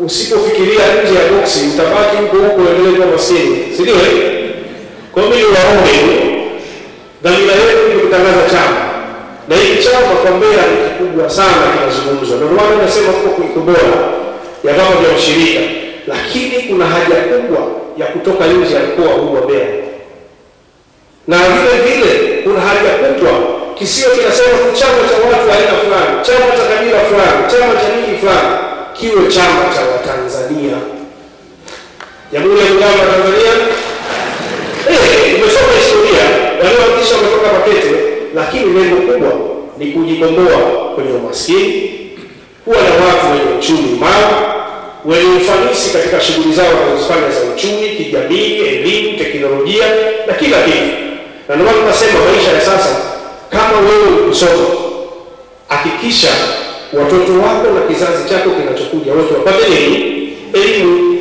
usipofikiria nje ya boksi utabaki huko endelee kuwa maskini, si ndio? Kwa hiyo waombe dhamira yetu ni kutangaza chama, na hii chama kwa Mbeya ni kikubwa sana kinazungumzwa. Ndio maana nasema kwa kuikubora ya vyama vya ushirika, lakini kuna haja kubwa ya kutoka nje ya mkoa huu wa Mbeya. Na vile kuna haja kubwa kisio kinasema chama cha watu wa aina fulani, chama cha kabila fulani, chama cha nini fulani, kiwe chama cha Watanzania. Jamhuri ya Muungano wa Tanzania. Umesoma historia, walioanzisha wametoka Makete, lakini lengo kubwa ni kujikomboa kwenye umaskini, kuwa na watu wenye uchumi imara, wenye ufanisi katika shughuli zao wanazofanya za uchumi, kijamii, elimu, teknolojia na kila kitu. Na ndio maana tunasema maisha ya sasa, kama wewe unasoma, hakikisha watoto wako na kizazi chako kinachokuja wote wapate elimu.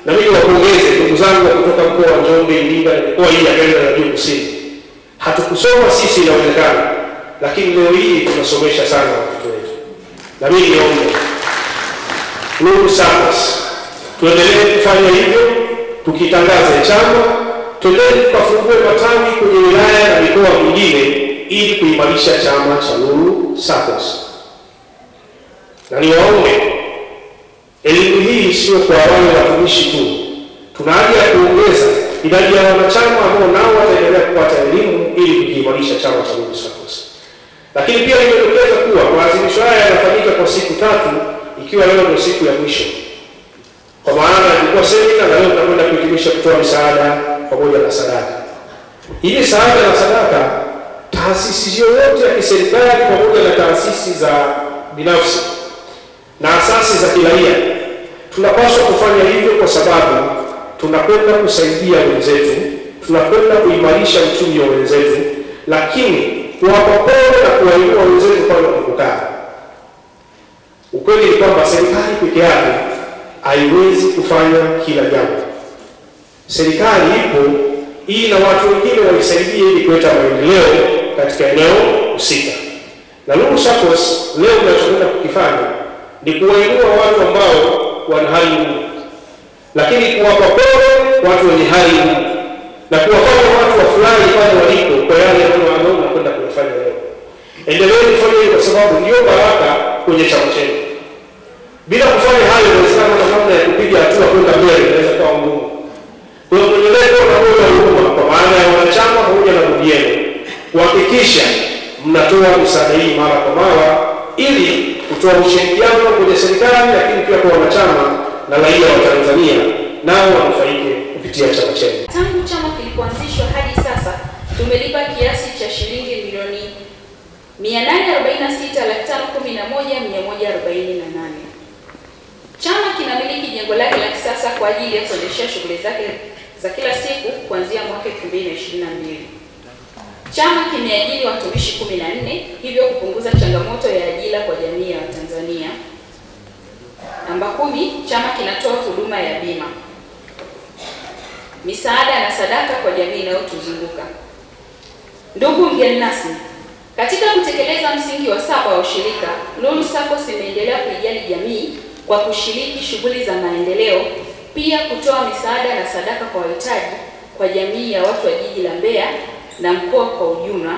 Na mimi wapongeze ndugu zangu kutoka mkoa wa Njombe, Iringa, mkoa hii ya Kenya na Juu Kusini. Hatukusoma sisi inawezekana, lakini leo hii tunasomesha sana watoto wetu. Na mimi niombe Nuru SACCOS tuendelee kufanya hivyo, tukitangaza chama, tuendelee kufungue matawi kwenye wilaya na mikoa mingine ili kuimarisha chama cha Nuru SACCOS. Na niwaombe elimu hii sio kwa wale watumishi tu. Tuna haja ya kuongeza idadi ya wanachama ambao nao wataendelea kupata elimu ili kuimarisha chama cha Nuru SACCOS. Lakini pia nimedokeza kuwa maadhimisho haya yanafanyika kwa siku 3, ikiwa leo ndio siku ya mwisho. Kwa maana ilikuwa semina na leo tunakwenda kuhitimisha kutoa misaada pamoja na sadaka. Hii misaada na sadaka, taasisi yoyote ya kiserikali pamoja na taasisi za binafsi na asasi za kiraia, tunapaswa kufanya hivyo kwa sababu tunakwenda kusaidia wenzetu, tunakwenda kuimarisha uchumi wa wenzetu, lakini kuwapa pole na kuwainua wenzetu pale wanapokaa. Ukweli ni kwamba serikali peke yake haiwezi kufanya kila jambo. Serikali ipo ili na watu wengine waisaidie ili kuleta maendeleo katika eneo husika. Na Nuru SACCOS leo tunachokwenda kukifanya ni kuwainua watu ambao wana hali ngumu, lakini kuwapa pole watu wenye hali ngumu, na kuwafanya watu wafurahi pale walipo kwa yale ambao wanakwenda kufanya leo. Endelee kufanya hivyo kwa sababu ndio baraka kwenye chama chenu. Bila kufanya hayo, inawezekana na namna ya kupiga hatua kwenda mbele inaweza kuwa ngumu. Kwa hiyo mwenyewe na moyo wa huruma kwa maana ya wanachama pamoja na bodi yenu, kuhakikisha mnatoa misaada hii mara kwa mara ili kutoa ushirikiano kwenye serikali, lakini pia kwa wanachama na raia wa Tanzania nao wanufaike kupitia chama chetu. Tangu chama kilipoanzishwa hadi sasa tumelipa kiasi cha shilingi milioni 846,511,148. Chama kinamiliki jengo lake la kisasa kwa ajili ya kuendeshea shughuli zake za kila siku kuanzia mwaka 2022. Chama kimeajiri watumishi 14, hivyo kupunguza changamoto ya ajira kwa jamii ya Tanzania. Namba 10, chama kinatoa huduma ya bima, misaada na sadaka kwa jamii inayotuzunguka. Ndugu mgeni rasmi, katika kutekeleza msingi wa 7 wa ushirika, Nuru SACCOS imeendelea kuijali jamii kwa kushiriki shughuli za maendeleo, pia kutoa misaada na sadaka kwa wahitaji kwa jamii ya watu wa jiji la Mbeya na mkoa kwa ujumla.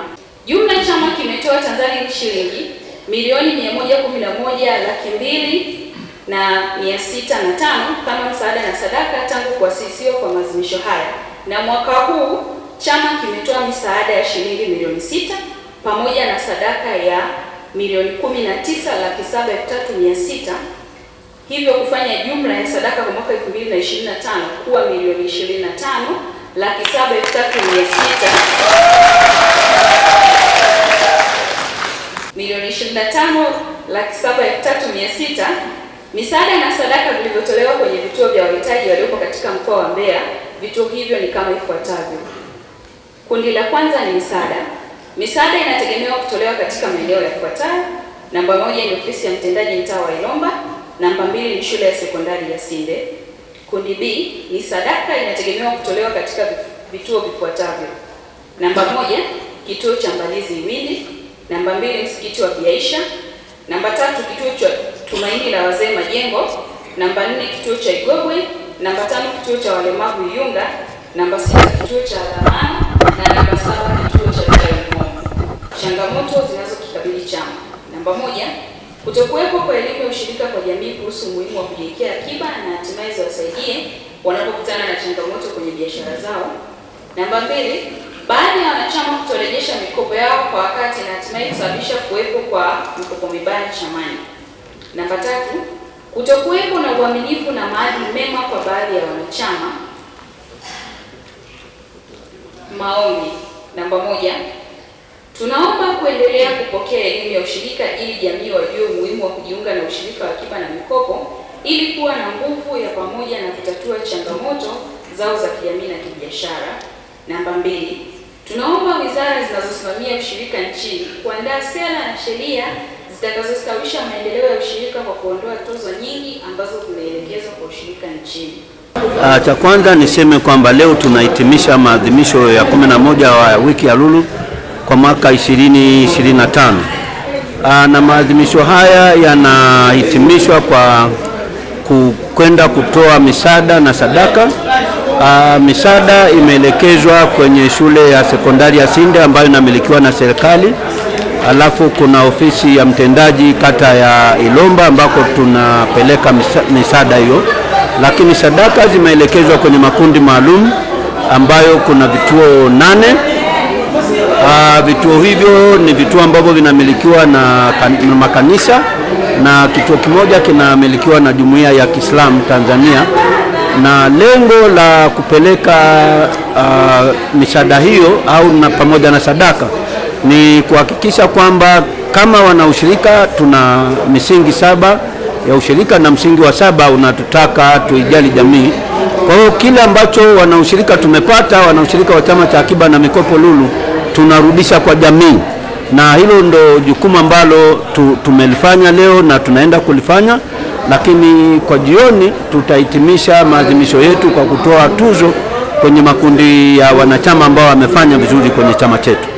Jumla chama kimetoa Tanzania shilingi milioni 111,200,605 kama msaada na sadaka tangu kuasisiwa kwa maadhimisho haya, na mwaka huu chama kimetoa misaada ya shilingi milioni 6 pamoja na sadaka ya milioni 19,703,600, hivyo kufanya jumla ya sadaka kwa mwaka 2025 kuwa milioni 25,703,600, milioni 25,703,600. Misaada na sadaka vilivyotolewa kwenye vituo vya wahitaji waliopo katika mkoa wa Mbeya. Vituo hivyo ni kama ifuatavyo. Kundi la kwanza ni misaada. Misaada inategemewa kutolewa katika maeneo yafuatayo. Namba 1 ni ofisi ya mtendaji mtaa wa Ilomba. Namba 2 ni shule ya sekondari ya Sinde. Kundi B ni sadaka inategemewa kutolewa katika vituo vifuatavyo. Namba 1 kituo cha Mbalizi Iwindi. Namba 2 msikiti wa Biaisha. Namba 3 kituo cha Tumaini la Wazee Majengo. namba 4 kituo cha Igogwe, namba 5 kituo cha walemavu Iyunga, namba 6 kituo cha Dhamana na namba 7 kituo cha Mkoa. Changamoto zinazokikabili chama. Namba 1, kutokuwepo kwa elimu ya ushirika kwa jamii kuhusu umuhimu wa kujiwekea akiba na hatimaye ziwasaidie wanapokutana na changamoto kwenye biashara zao. Namba 2, baadhi ya wanachama kutorejesha mikopo yao kwa wakati na hatimaye kusababisha kuwepo kwa mikopo mibaya chamani. Namba 3, kutokuwepo na uaminifu na maadili mema kwa baadhi ya wanachama. Maombi. Namba 1, tunaomba kuendelea kupokea elimu ya ushirika ili jamii wajue umuhimu wa kujiunga na ushirika wa akiba na mikopo ili kuwa na nguvu ya pamoja na kutatua changamoto zao za kijamii na kibiashara. Namba 2, tunaomba wizara zinazosimamia ushirika nchini kuandaa sera na sheria zitakazostawisha maendeleo ya ushirika kwa kuondoa tozo nyingi ambazo zimeelekezwa kwa ushirika nchini. Cha kwanza niseme kwamba leo tunahitimisha maadhimisho ya 11 wa wiki ya lulu kwa mwaka 2025. Na maadhimisho haya yanahitimishwa kwa kwenda kutoa misaada na sadaka. Misaada imeelekezwa kwenye shule ya sekondari ya Sinde ambayo inamilikiwa na serikali. Alafu kuna ofisi ya mtendaji kata ya Ilomba ambako tunapeleka misaada hiyo. Lakini sadaka zimeelekezwa kwenye makundi maalum ambayo kuna vituo 8. Vituo hivyo ni vituo ambavyo vinamilikiwa na makanisa na kituo kimoja kinamilikiwa na Jumuiya ya Kiislamu Tanzania, na lengo la kupeleka misaada hiyo au pamoja na sadaka ni kuhakikisha kwamba kama wana ushirika tuna misingi 7 ya ushirika na msingi wa 7 unatutaka tuijali jamii. Kwa hiyo kile ambacho wana ushirika tumepata, wana ushirika wa chama cha akiba na mikopo lulu tunarudisha kwa jamii, na hilo ndo jukumu ambalo tumelifanya leo na tunaenda kulifanya. Lakini kwa jioni tutahitimisha maadhimisho yetu kwa kutoa tuzo kwenye makundi ya wanachama ambao wamefanya vizuri kwenye chama chetu.